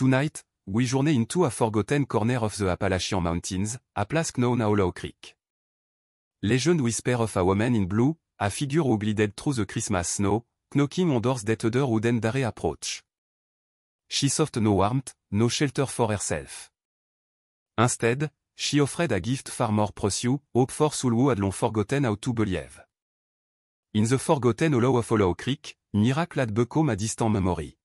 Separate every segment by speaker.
Speaker 1: Tonight, we journey into a forgotten corner of the Appalachian Mountains, a place known as Hollow Creek. Legend whisper of a woman in blue, a figure who glided through the Christmas snow, knocking on doors that other wouldn't dare approach. She sought no warmth, no shelter for herself. Instead, she offered a gift far more precious, hope for soul who had long forgotten how to believe. In the forgotten hollow of Hollow Creek, miracle had become a distant memory.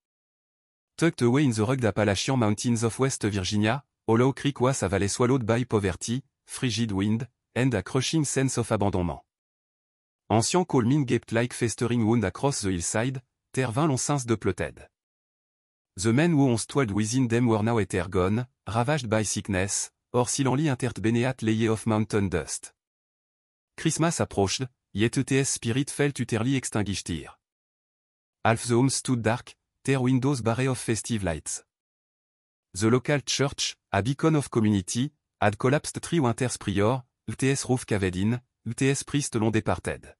Speaker 1: Tucked away in the rugged Appalachian Mountains of West Virginia, Hollow Creek was a valley swallowed by poverty, frigid wind, and a crushing sense of abandonment. Ancient calming gaped like festering wound across the hillside, terre vint long since depleted. The men who once dwelled within them were now either gone, ravaged by sickness, or silently interred beneath layer of mountain dust. Christmas approached, yet ETS spirit felt utterly extinguished here. Half the homes stood dark, their windows barred of festive lights. The local church, a beacon of community, had collapsed 3 winters prior, ETS roof caved in, ETS priest long departed.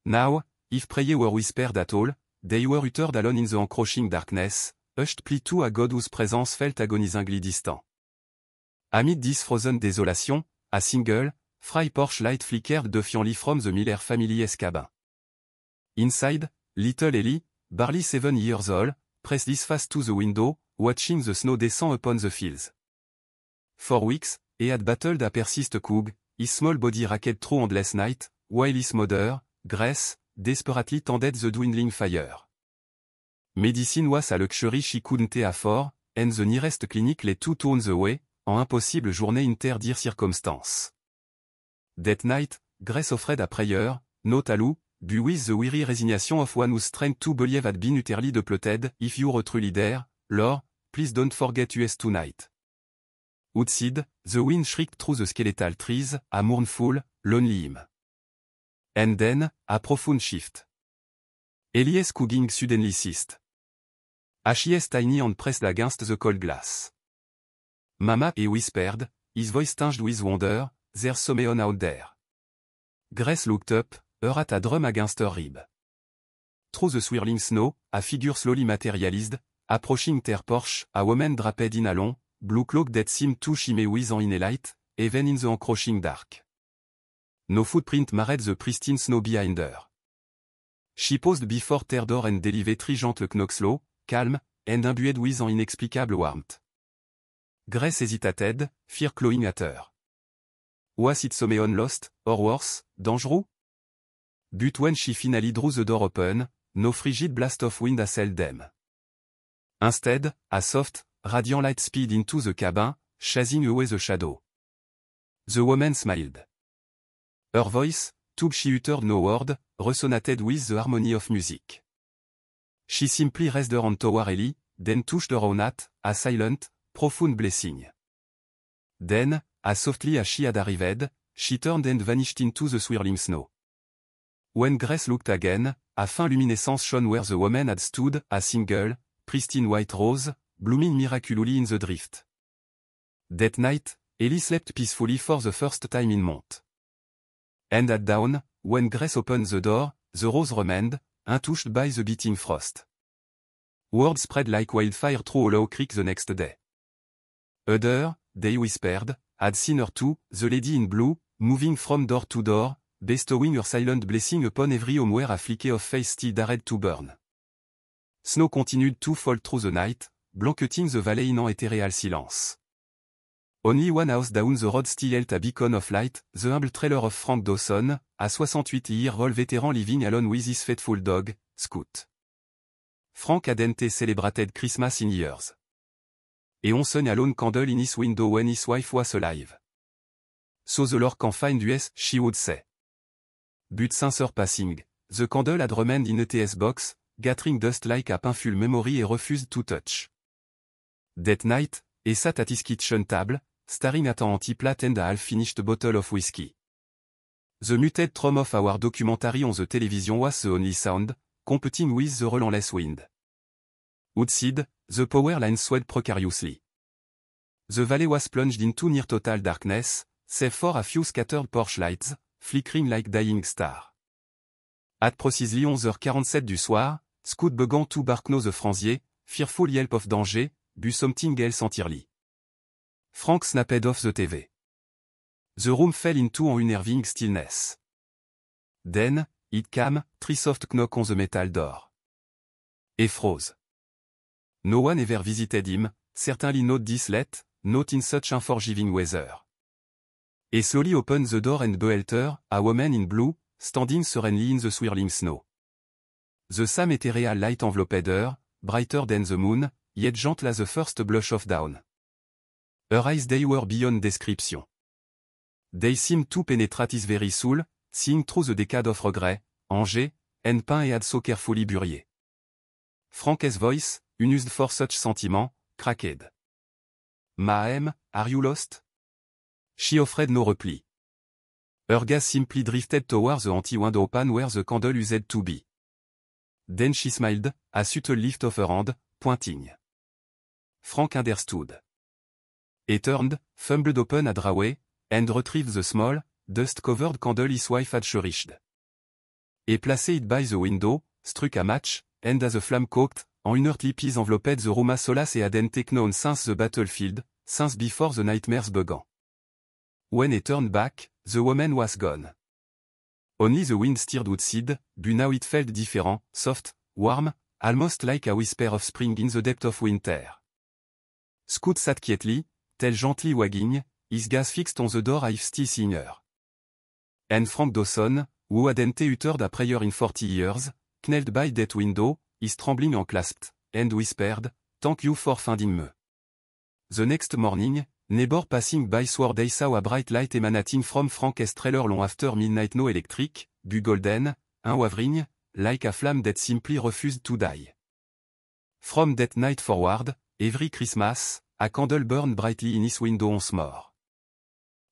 Speaker 1: Now, if prayer were whispered at all, they were uttered alone in the encroaching darkness, hushed plea to a God whose presence felt agonizingly distant. Amid this frozen desolation, a single, fry porch light flickered defiantly from the Miller family's cabin. Inside, little Ellie, barely 7 years old, pressed his face to the window, watching the snow descend upon the fields. For weeks, he had battled a persistent cold, his small body racked through endless night, while his mother, Grace, desperately tended the dwindling fire. Medicine was a luxury she couldn't afford, and the nearest clinic lay 2 towns away, en impossible journée inter dire circumstances. That night, Grace offered a prayer, not a loo, but with the weary resignation of one whose strength to believe had been utterly depleted. If you were truly there, Lord, please don't forget us tonight. Outside, the wind shrieked through the skeletal trees, a mournful, lonely hymn. And then, a profound shift. Ellie's cooing suddenly ceased. She tiny and pressed against the cold glass. Mama, he whispered, his voice tinged with wonder, there's someone out there. Grace looked up, her hat a drum against her rib. Through the swirling snow, a figure slowly materialized, approaching their porch, a woman draped in a long, blue cloak that seemed to shimmer with an in light, even in the encroaching dark. No footprint marred the pristine snow behind her. She paused before their door and delivered 3 gentle knocks slow, calm, and imbued with an inexplicable warmth. Grace hesitated, fear clawing at her. Was it someone lost, or worse, dangerous? But when she finally drew the door open, no frigid blast of wind assailed them. Instead, a soft, radiant light sped into the cabin, chasing away the shadow. The woman smiled. Her voice, though she uttered no word, resonated with the harmony of music. She simply raised her hand toward Ellie, then touched her own hat, a silent, profound blessing. Then, as softly as she had arrived, she turned and vanished into the swirling snow. When Grace looked again, a faint luminescence shone where the woman had stood, a single, pristine white rose, blooming miraculously in the drift. That night, Ellie slept peacefully for the first time in months. And at dawn, when Grace opened the door, the rose remained, untouched by the beating frost. Word spread like wildfire through Hollow Creek the next day. Other, they whispered, had seen her too, the lady in blue, moving from door to door, bestowing her silent blessing upon every home where a flicker of face still dared to burn. Snow continued to fall through the night, blanketing the valley in an ethereal silence. Only one house down the road still held a beacon of light, the humble trailer of Frank Dawson, a 68-year-old veteran living alone with his faithful dog, Scoot. Frank hadn't celebrated Christmas in years. Et on sung a lone candle in his window when his wife was alive. So the Lord can find us, she would say. But since her passing, the candle had remained in ETS box, gathering dust like a painful memory and refused to touch. That night, he sat at his kitchen table, staring at an empty plate and a half-finished bottle of whiskey. The muted thrum of our documentary on the television was the only sound, competing with the relentless wind. Outside, the power lines swayed precariously. The valley was plunged into near total darkness, save for a few scattered porch lights, flickering like dying stars. At precisely 11h47 du soir, Scoot began to bark the franzier, fearful yelp of danger, bu something else entirely. Frank snapped off the TV. The room fell into an unnerving stillness. Then, it came, three soft knock on the metal door. He froze. No one ever visited him, certainly not this late, not in such unforgiving weather. He slowly opened the door and beheld her, a woman in blue, standing serenely in the swirling snow. The same ethereal light enveloped her, brighter than the moon, yet gentle as the first blush of dawn. Her eyes they were beyond description. They seemed to penetrate his very soul, seeing through the decade of regret, anger, and pain he had so carefully buried. Frank's voice, unused for such sentiment, cracked. Ma'am, are you lost? She offered no reply. Her gaze simply drifted towards the empty window pane where the candle used to be. Then she smiled, a subtle lift of her hand, pointing. Frank understood. He turned, fumbled open a drawer, and retrieved the small, dust-covered candle his wife had cherished. He placed it by the window, struck a match, and as the flame caught, an unearthly peace enveloped the room as solace he hadn't known since the battlefield, since before the nightmares began. When he turned back, the woman was gone. Only the wind stirred outside, but now it felt different, soft, warm, almost like a whisper of spring in the depth of winter. Scoot sat quietly, tail gently wagging, his gaze fixed on the door if still seeing her. And Frank Dawson, who hadn't uttered a prayer in 40 years, knelt by that window, his trembling hand clasped, and whispered, "Thank you for finding me." The next morning, neighbor passing by swore they saw a bright light emanating from Frank's trailer long after midnight, no electric, but golden, wavering, like a flame that simply refused to die. From that night forward, every Christmas, a candle burned brightly in his window once more.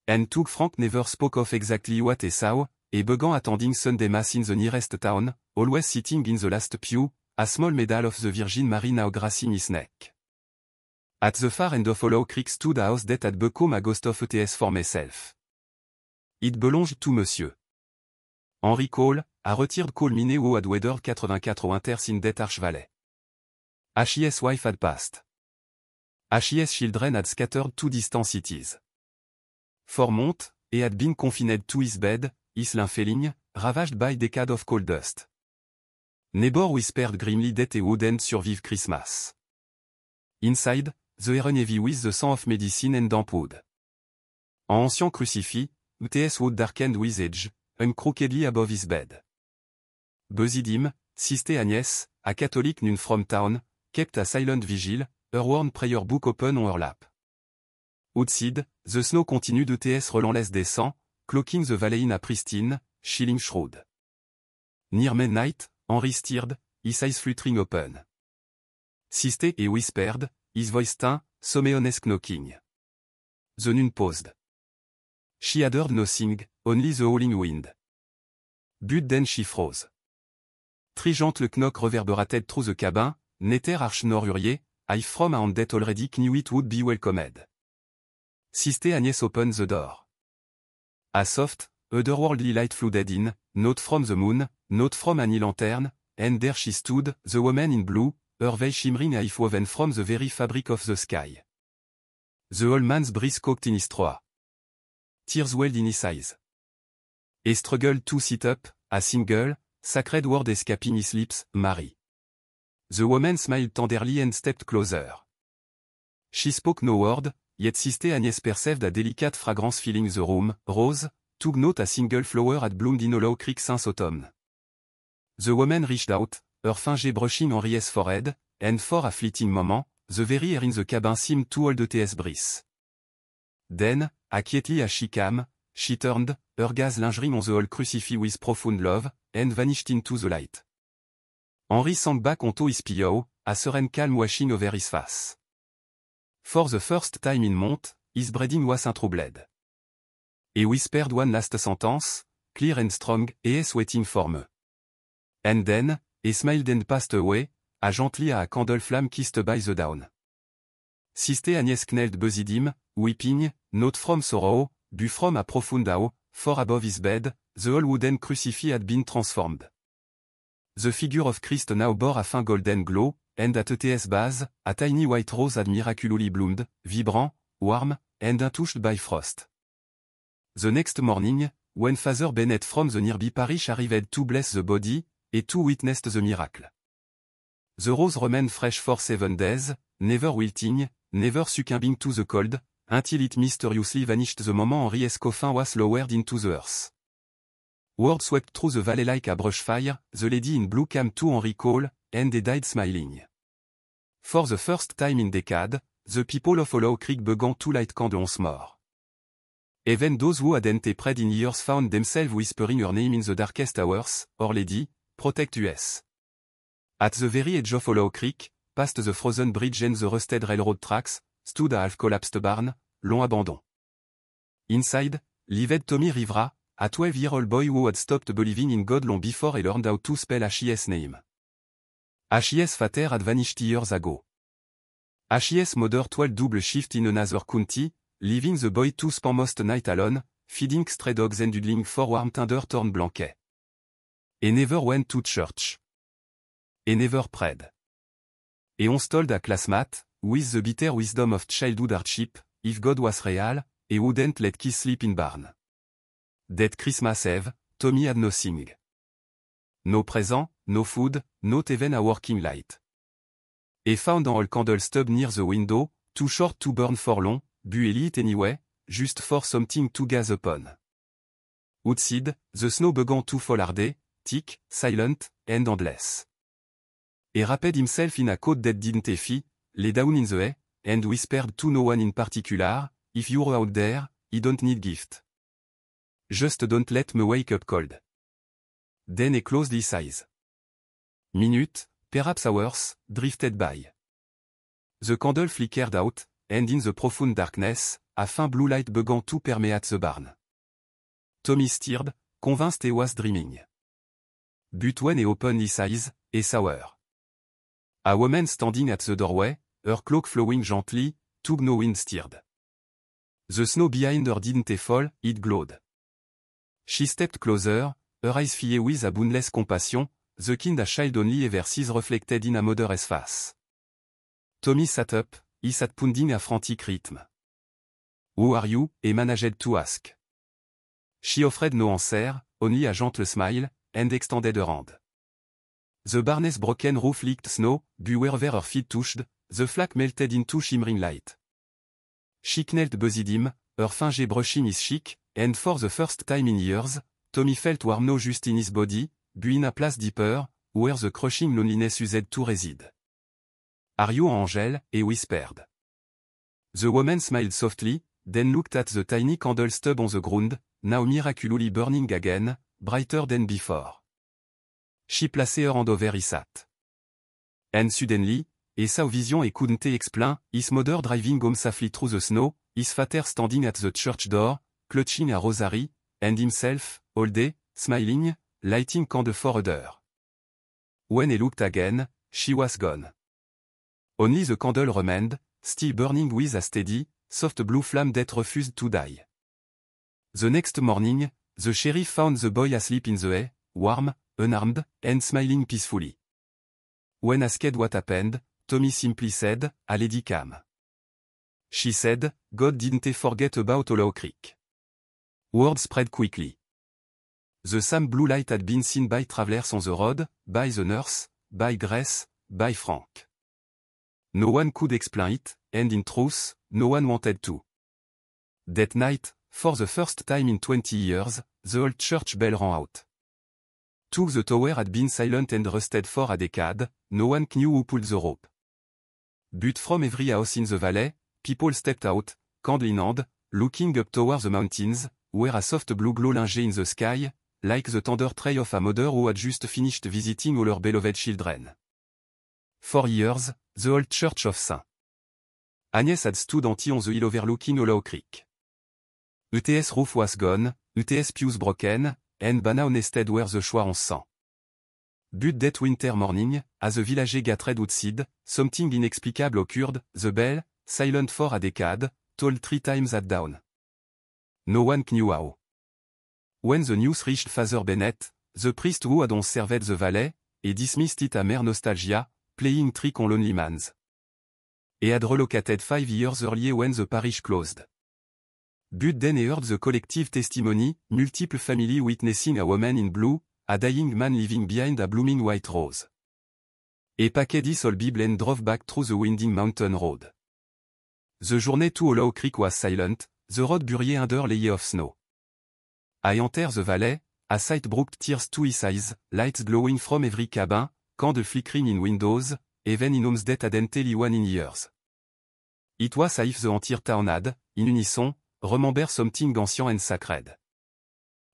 Speaker 1: And Tug Frank never spoke of exactly what he saw, he began attending Sunday Mass in the nearest town, always sitting in the last pew, a small medal of the Virgin Mary now gracing his neck. At the far end of Hollow Creek stood a house that had become a ghost of ETS for myself. It belonged to Monsieur Henry Cole, a retired coal miner who had weathered 84 winters in that harsh valley. His wife had passed. His children had scattered to distant cities. For months, he had been confined to his bed, his feeling, ravaged by decades of coal dust. Neighbor whispered grimly that he wouldn't survive Christmas. Inside, the air heavy with the scent of medicine and damp wood. An ancien crucifix, UTS wood darkened with age, hung crookedly above his bed. Beside him, Sister Agnes, a Catholic nun from town, kept a silent vigil, her worn prayer book open on her lap. Outside, the snow continued UTS relentless descent, cloaking the valley in a pristine, chilling shroud. Near midnight, Henry stirred, his eyes fluttering open. Sister he whispered, his voice thin, someone's knocking. The nun paused. She had heard nothing, only the howling wind. But then she froze. Three gentle knock reverberated through the cabin, neither harsh nor hurried, if from a hand that already knew it would be welcomed. Sister Agnes opened the door. A soft, otherworldly light flooded in, not from the moon, not from any lantern, and there she stood, the woman in blue, her veil shimmering as if woven from the very fabric of the sky. The old man's breath caught in his throat. Tears welled in his eyes. He struggled to sit up, a single, sacred word escaping his lips, Mary. The woman smiled tenderly and stepped closer. She spoke no word, yet Sister Agnes perceived a delicate fragrance filling the room, rose, took not a single flower had bloomed in Hollow Creek since autumn. The woman reached out, her finger brushing Henry's forehead, and for a fleeting moment, the very air in the cabin seemed to hold ETS breath. Then, as quietly as she came, she turned, her gaze lingering on the old crucifix with profound love, and vanished into the light. Henry sank back onto his pillow, a serene calm washing over his face. For the first time in months, his breathing was untroubled. He whispered one last sentence, clear and strong, "He is waiting for me." And then, he smiled and passed away, as gently as a candle flame kissed by the dawn. Sister Agnes knelt beside him, weeping, not from sorrow, but from a profound awe, for above his bed, the old wooden crucifix had been transformed. The figure of Christ now bore a faint golden glow, and at ETS base, a tiny white rose had miraculously bloomed, vibrant, warm, and untouched by frost. The next morning, when Father Bennett from the nearby parish arrived to bless the body, and to witness the miracle. The rose remained fresh for 7 days, never wilting, never succumbing to the cold, until it mysteriously vanished the moment Henri's coffin was lowered into the earth. Word swept through the valley like a brush fire, the lady in blue came to Henry Cole, and they died smiling. For the first time in decade, the people of Hollow Creek began to light candles more. Even those who hadn't prayed in years found themselves whispering her name in the darkest hours, Our Lady, protect us. At the very edge of Hollow Creek, past the frozen bridge and the rusted railroad tracks, stood a half-collapsed barn, long abandon. Inside, lived Tommy Rivera, a 12-year-old boy who had stopped believing in God long before he learned how to spell H.I.S. name. H.I.S. father had vanished years ago. H.I.S. mother toiled double shift in another county, leaving the boy to spend most night alone, feeding stray dogs and doodling for warm tender torn blanket. He never went to church. He never prayed. He once told a classmate, with the bitter wisdom of childhood hardship, if God was real, he wouldn't let kids sleep in barn. That Christmas Eve, Tommy had nothing. No present, no food, not even a working light. He found an old candle stub near the window, too short to burn for long, but he lit anyway, just for something to gaze upon. Outside, the snow began to fall hard, thick, silent, and endless. He wrapped himself in a coat that didn't fit, lay down in the hay, and whispered to no one in particular, if you're out there, I don't need gift. Just don't let me wake up cold. Then he closed his eyes. Minutes, perhaps hours, drifted by. The candle flickered out, and in the profound darkness, a faint blue light began to permeate the barn. Tommy stirred, convinced he was dreaming. But when he opened his eyes, he saw her. A woman standing at the doorway, her cloak flowing gently, took no wind stirred. The snow behind her didn't fall, it glowed. She stepped closer, her eyes filled with a boundless compassion, the kind a child only ever sees reflected in a mother's face. Tommy sat up, he sat pounding a frantic rhythm. Who are you? He managed to ask. She offered no answer, only a gentle smile, and extended her hand. The barn's broken roof leaked snow, but wherever her feet touched, the flake melted into shimmering light. She knelt beside him, her finger brushing his cheek, and for the first time in years, Tommy felt warm not just in his body, but in a place deeper, where the crushing loneliness used to reside. Are you an angel? He whispered. The woman smiled softly, then looked at the tiny candle stub on the ground, now miraculously burning again, brighter than before. She placed her hand over his hat. And suddenly, he saw vision he couldn't explain, his mother driving home safely through the snow, his father standing at the church door, clutching a rosary, and himself, all day, smiling, lighting candle for her. When he looked again, she was gone. Only the candle remained, still burning with a steady, soft blue flame that refused to die. The next morning, the sheriff found the boy asleep in the hay, warm, unarmed, and smiling peacefully. When asked what happened, Tommy simply said, "A lady came." She said, "God didn't forget about Hollow Creek." Word spread quickly. The same blue light had been seen by travelers on the road, by the nurse, by Grace, by Frank. No one could explain it, and in truth, no one wanted to. That night, for the first time in 20 years, the old church bell rang out. Though the tower had been silent and rusted for a decade, no one knew who pulled the rope. But from every house in the valley, people stepped out, candle in hand, looking up toward the mountains, where a soft blue glow lingered in the sky, like the tender tray of a mother who had just finished visiting all her beloved children. For years, the old church of St. Agnes had stood empty on the hill overlooking Hollow Creek. ETS roof was gone, ETS pews broken, and Bana nested where the shore once sang. But that winter morning, as the village gathered outside, something inexplicable occurred, the bell, silent for a decade, tolled 3 times at dawn. No one knew how. When the news reached Father Bennett, the priest who had once served the valley, he dismissed it a mere nostalgia, playing trick on lonely mans. He had relocated 5 years earlier when the parish closed. But then he heard the collective testimony, multiple family witnessing a woman in blue, a dying man leaving behind a blooming white rose. He packed his whole Bible and drove back through the winding mountain road. The journey to Hollow Creek was silent, the road buried under layers of snow. I entered the valley, a sight brought tears to his eyes, lights glowing from every cabin, candle flickering in windows, even in homes that hadn't anyone in years. It was as if the entire town had, in unison, remembered something ancient and sacred.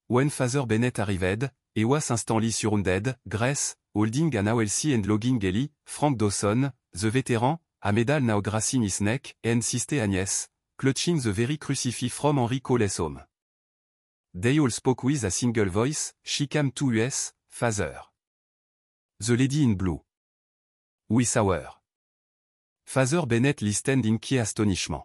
Speaker 1: When Father Bennett arrived, he was instantly surrounded, Grace, holding an Elsie and logging Ellie, Frank Dawson, the veteran, a medal now grasping his neck, and Sister Agnes, clutching the very crucifix from Henry Cole's home. They all spoke with a single voice, she came to us, Father. The lady in blue. We saw her. Father Bennett listened in key astonishment.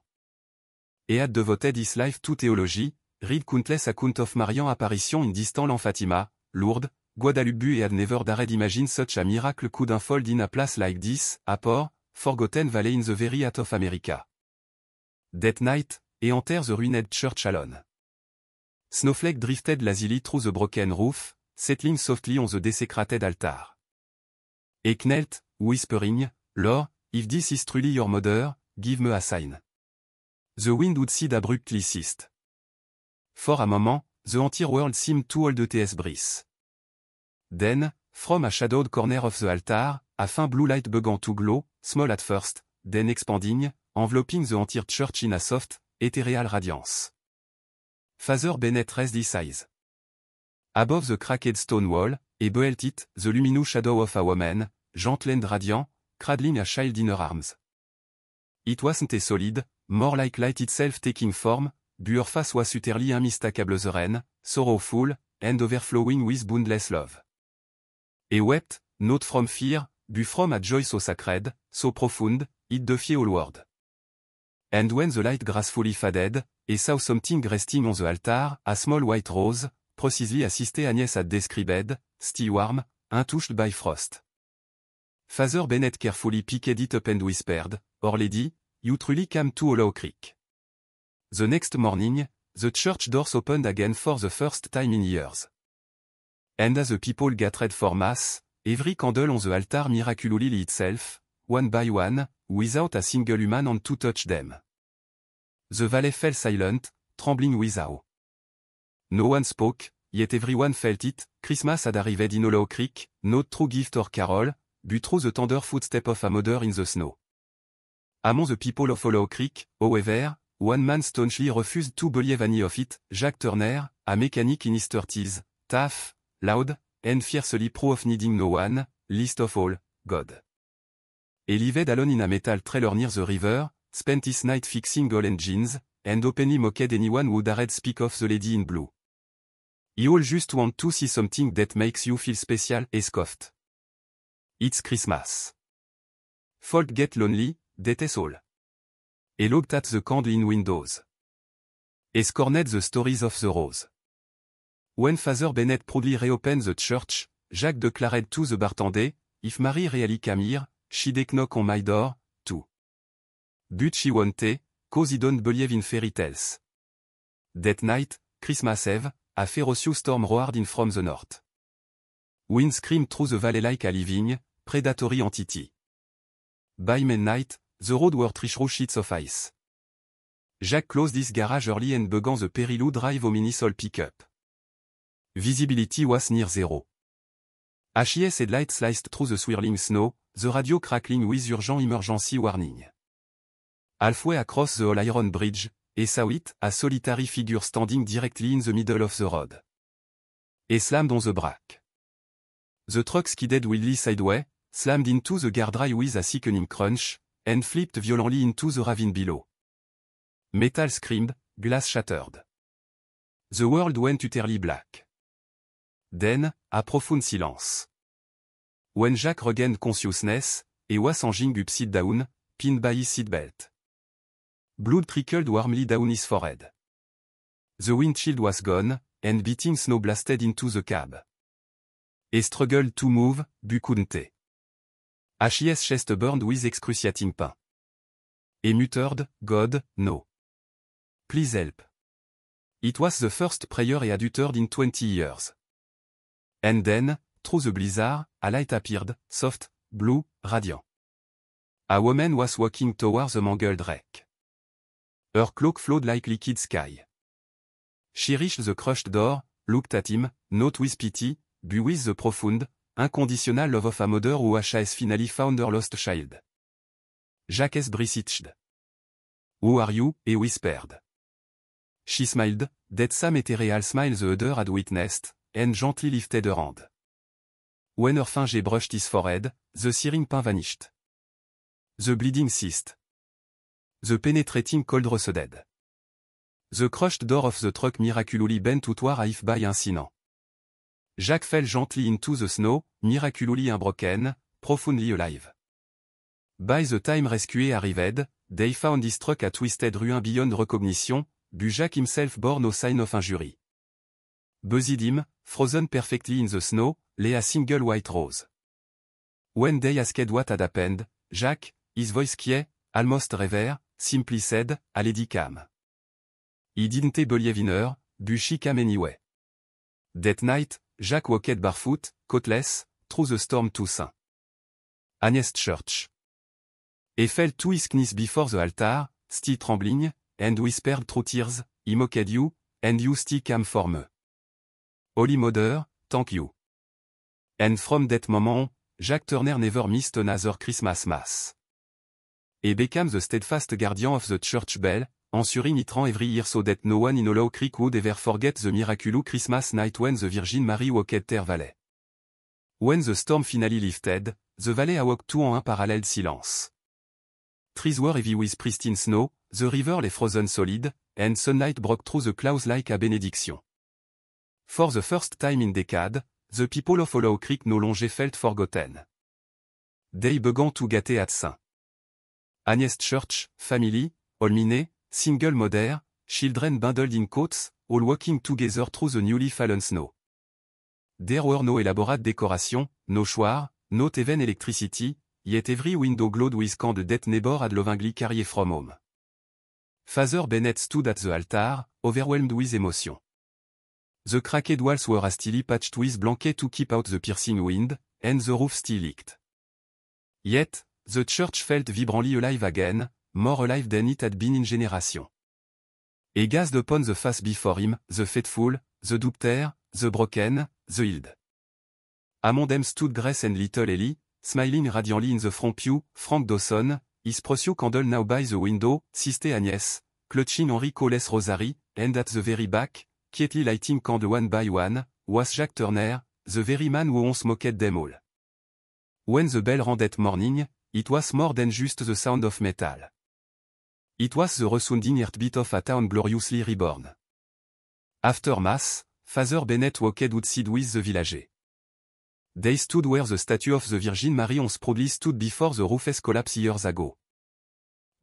Speaker 1: He had devoted his life to theology, read countless accounts of Marian apparition in distant land Fatima, Lourdes, Guadalupe he had never dared imagine such a miracle could unfold in a place like this, a poor, forgotten valley in the very heart of America. That night, he entered the ruined church alone. Snowflake drifted lazily through the broken roof, settling softly on the desecrated altar. He knelt, whispering, Lord, if this is truly your mother, give me a sign. The wind would seed abruptly ceased. For a moment, the entire world seemed to hold its breath. Then, from a shadowed corner of the altar, a faint blue light began to glow, small at first, then expanding, enveloping the entire church in a soft, ethereal radiance. Father Bennett raised his eyes. Above the cracked stone wall, he beheld it, the luminous shadow of a woman, gentle and radiant, cradling a child in her arms. It wasn't a solid, more like light itself taking form, but her face was utterly unmistakable serene, sorrowful, and overflowing with boundless love. He wept, not from fear, but from a joy so sacred, so profound, it defied all words. And when the light gracefully faded, he saw something resting on the altar, a small white rose, precisely as Sister Agnes had described, still warm, untouched by frost. Father Bennett carefully picked it up and whispered, Our Lady, you truly came to Hollow Creek. The next morning, the church doors opened again for the first time in years. And as the people gathered for Mass, every candle on the altar miraculously lit itself, one by one, without a single human hand to touch them. The valley fell silent, trembling with awe. No one spoke, yet everyone felt it. Christmas had arrived in Hollow Creek, not through gift or carol, but through the tender footsteps of a mother in the snow. Among the people of Hollow Creek, however, one man staunchly refused to believe any of it, Jack Turner, a mechanic in his 30s, tough, loud, and fiercely pro of needing no one, least of all, God. He lived alone in a metal trailer near the river, spent his night fixing oil engines, and openly mocked anyone who dared speak of the lady in blue. You all just want to see something that makes you feel special, he scoffed. It's Christmas. Folk get lonely, that is all. He looked at the candle in windows. He scorned the stories of the rose. When Father Bennett proudly reopened the church, Jack declared to the bartender, if Mary really came here, she'd knock on my door, too. But she won't, cause he don't believe in fairy tales. That night, Christmas Eve, a ferocious storm roared in from the north. Wind screamed through the valley like a living, predatory entity. By midnight, the road were through sheets of ice. Jack closed his garage early and began the perilous drive au Minisol pickup. Visibility was near zero. HIS headlights sliced through the swirling snow, the radio crackling with urgent emergency warning. Halfway across the All Iron Bridge, he saw it, a solitary figure standing directly in the middle of the road. He slammed on the brake. The truck skidded wildly sideways, slammed into the guardrail with a sickening crunch, and flipped violently into the ravine below. Metal screamed, glass shattered. The world went utterly black. Then, a profound silence. When Jack regained consciousness, he was hanging upside down, pinned by his seatbelt. Blood trickled warmly down his forehead. The windshield was gone, and beating snow blasted into the cab. He struggled to move, but couldn't. HIS chest burned with excruciating pain. A muttered, God, no. Please help. It was the first prayer he had uttered in 20 years. And then, through the blizzard, a light appeared, soft, blue, radiant. A woman was walking towards the mangled wreck. Her cloak flowed like liquid sky. She reached the crushed door, looked at him, not with pity, but with the profound, unconditional love of a mother who has finally found her lost child. Jacques breathed. Who are you? He whispered. She smiled, that same ethereal smile the other had witnessed, and gently lifted her hand. When her finger brushed his forehead, the searing pain vanished. The bleeding ceased. The penetrating cold receded. The crushed door of the truck miraculously bent outward as if by accident. Jack fell gently into the snow, miraculously unbroken, profoundly alive. By the time rescue arrived, they found his truck a twisted ruin beyond recognition, but Jack himself bore no sign of injury. Beside him, frozen perfectly in the snow, lay a single white rose. When they asked what had happened, Jack, his voice quiet, almost rare, simply said, "A lady came." He didn't believe in her, but she came anyway. That night, Jack walked barefoot, coatless, through the storm to St. Agnes Church. He fell to his knees before the altar, still trembling, and whispered through tears, "I mocked you, and you still came for me. Holy Mother, thank you." And from that moment, Jack Turner never missed another Christmas Mass. He became the steadfast guardian of the church bell, ensuring it rang every year so that no one in Hollow Creek would ever forget the miraculous Christmas night when the Virgin Mary walked their valley. When the storm finally lifted, the valley awoke to an unparalleled silence. Trees were heavy with pristine snow, the river lay frozen solid, and sunlight broke through the clouds like a benediction. For the first time in decades, the people of Hollow Creek no longer felt forgotten. They began to gather at St. Agnes Church, family, all mine, single mother, children bundled in coats, all walking together through the newly fallen snow. There were no elaborate decoration, no shower, not even electricity, yet every window glowed with candles that neighbor had lovingly carried from home. Father Bennett stood at the altar, overwhelmed with emotion. The cracked walls were hastily patched with blankets to keep out the piercing wind, and the roof still leaked. Yet, the church felt vibrantly alive again, more alive than it had been in generations. He gazed upon the face before him, the faithful, the doubter, the broken, the healed. Among them stood Grace and little Ellie, smiling radiantly in the front pew, Frank Dawson, his precious candle now by the window, Sister Agnes, clutching Henry Cole's rosary, and at the very back, quietly lighting candle one by one, was Jack Turner, the very man who once mocked them all. When the bell rang that morning, it was more than just the sound of metal. It was the resounding heartbeat of a town gloriously reborn. After Mass, Father Bennett walked outside with the village. They stood where the statue of the Virgin Mary once proudly stood before the roof's collapse years ago.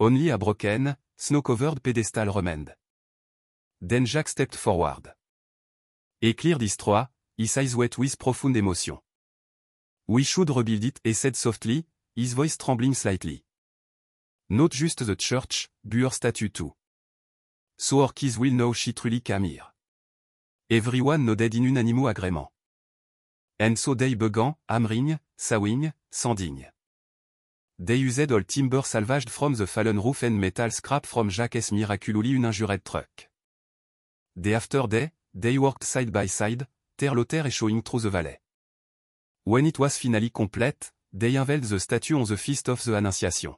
Speaker 1: Only a broken, snow-covered pedestal remained. Then Jack stepped forward. He cleared his throat, his eyes wet with profound emotion. "We should rebuild it," he said softly, his voice trembling slightly. "Not just the church, but her statue too. So our kids will know she truly came here." Everyone nodded in unanimous agreement. And so they began, hammering, sawing, sanding. They used all timber salvaged from the fallen roof and metal scrap from Jack's miraculously uninjured truck. Day after day, they worked side by side, terre showing through the valley. When it was finally complete, they unveiled the statue on the Feast of the Annunciation.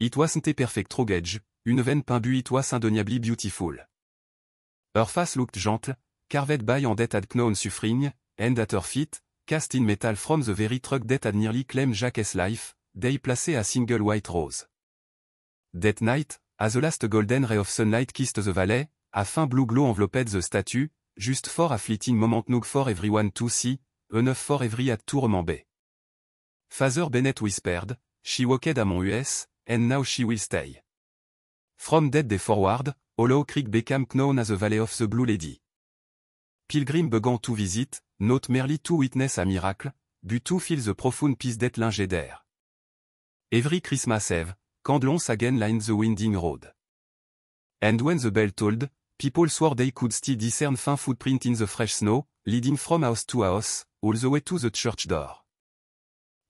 Speaker 1: It wasn't a perfect rougage, une veine peint but it was undeniably beautiful. Her face looked gentle, carved by hand that had known suffering, and at her feet, cast in metal from the very truck that had nearly claimed Jack's life, they placed a single white rose. That night, as the last golden ray of sunlight kissed the valley, a faint blue glow enveloped the statue, just for a fleeting moment enough for everyone to see, enough for every heart to remember. Father Bennett whispered, "She walked among us, and now she will stay." From that day forward, Hollow Creek became known as the Valley of the Blue Lady. Pilgrims began to visit, not merely to witness a miracle, but to feel the profound peace that linge there. Every Christmas Eve, candlons again line the winding road. And when the bell tolled, people swore they could still discern faint footprint in the fresh snow, leading from house to house, all the way to the church door.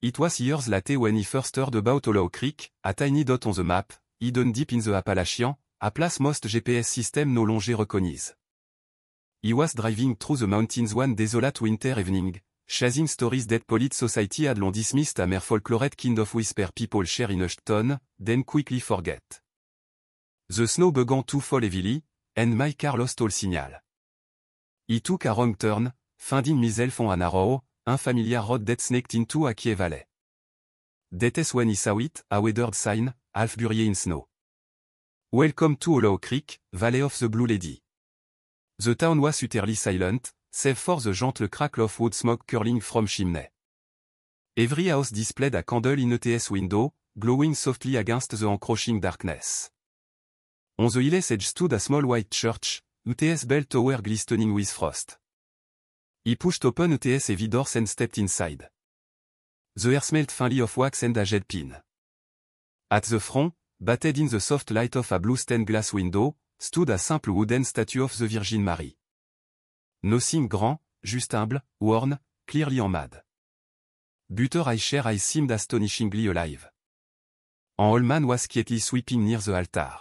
Speaker 1: It was years later when he first heard about Hollow Creek, a tiny dot on the map, hidden deep in the Appalachian, a place most GPS system no longer recognize. He was driving through the mountains one desolate winter evening, chasing stories that polite society had long dismissed a mere folklore kind of whisper people share in Ashton, then quickly forget. The snow began to fall heavily, and my car lost all signal. He took a wrong turn, finding myself on a narrow, unfamiliar road that snaked into a Kiev valley. That is when he saw it, a weathered sign, half buried in snow. Welcome to Hollow Creek, Valley of the Blue Lady. The town was utterly silent, save for the gentle crackle of wood smoke curling from chimney. Every house displayed a candle in ETS window, glowing softly against the encroaching darkness. On the hill's edge stood a small white church, ETS bell tower glistening with frost. He pushed open ETS heavy doors and stepped inside. The air smelled faintly of wax and aged pine. At the front, bathed in the soft light of a blue stained glass window, stood a simple wooden statue of the Virgin Mary. Nothing grand, just humble, worn, clearly en mad. But her share eyes seemed astonishingly alive. An old man was quietly sweeping near the altar.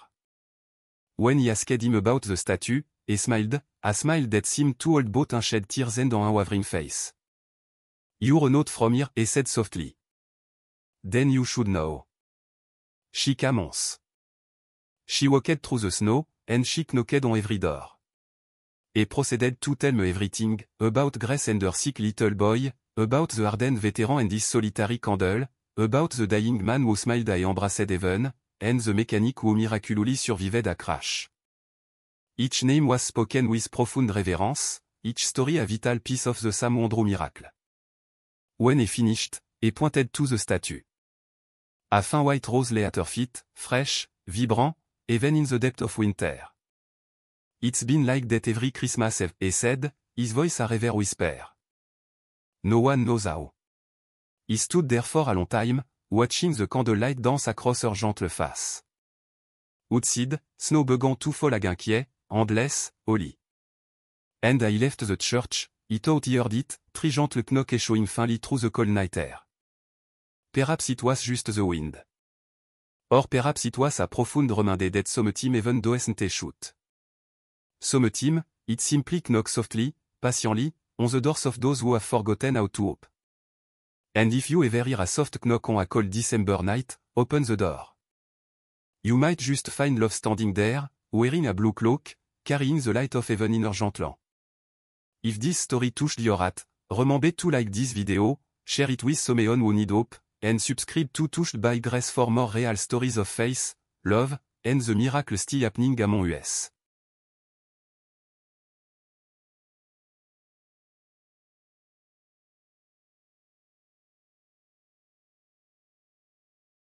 Speaker 1: When he asked him about the statue, he smiled, a smile that seemed to hold both unshed tears and an wavering face. You're a note from here, he said softly. Then you should know. She commence. She walked through the snow, and she knocked on every door. He proceeded to tell me everything, about Grace and her sick little boy, about the hardened veteran and his solitary candle, about the dying man who smiled and embraced heaven, and the mechanic who miraculously survived a crash. Each name was spoken with profound reverence, each story a vital piece of the same wondrous miracle. When he finished, he pointed to the statue. A fine white rose lay at her feet, fresh, vibrant, even in the depth of winter. It's been like that every Christmas Eve, he said, his voice a rare whisper. No one knows how. He stood there for a long time, watching the candlelight dance across her gentle face. Outside, snow began to fall again quiet, endless, holy. And I left the church, he thought he heard it, three gentle knock echoing faintly through the cold night air. Perhaps it was just the wind. Or perhaps it was a profound reminder that something even doesn't shoot. Something, it simply knocks softly, patiently, on the doors of those who have forgotten how to hope. And if you ever hear a soft knock on a cold December night, open the door. You might just find love standing there, wearing a blue cloak, carrying the light of heaven in her gentle lamp. If this story touched your heart, remember to like this video, share it with someone who need hope, and subscribe to Touched by Grace for more real stories of faith, love, and the miracle still happening among us.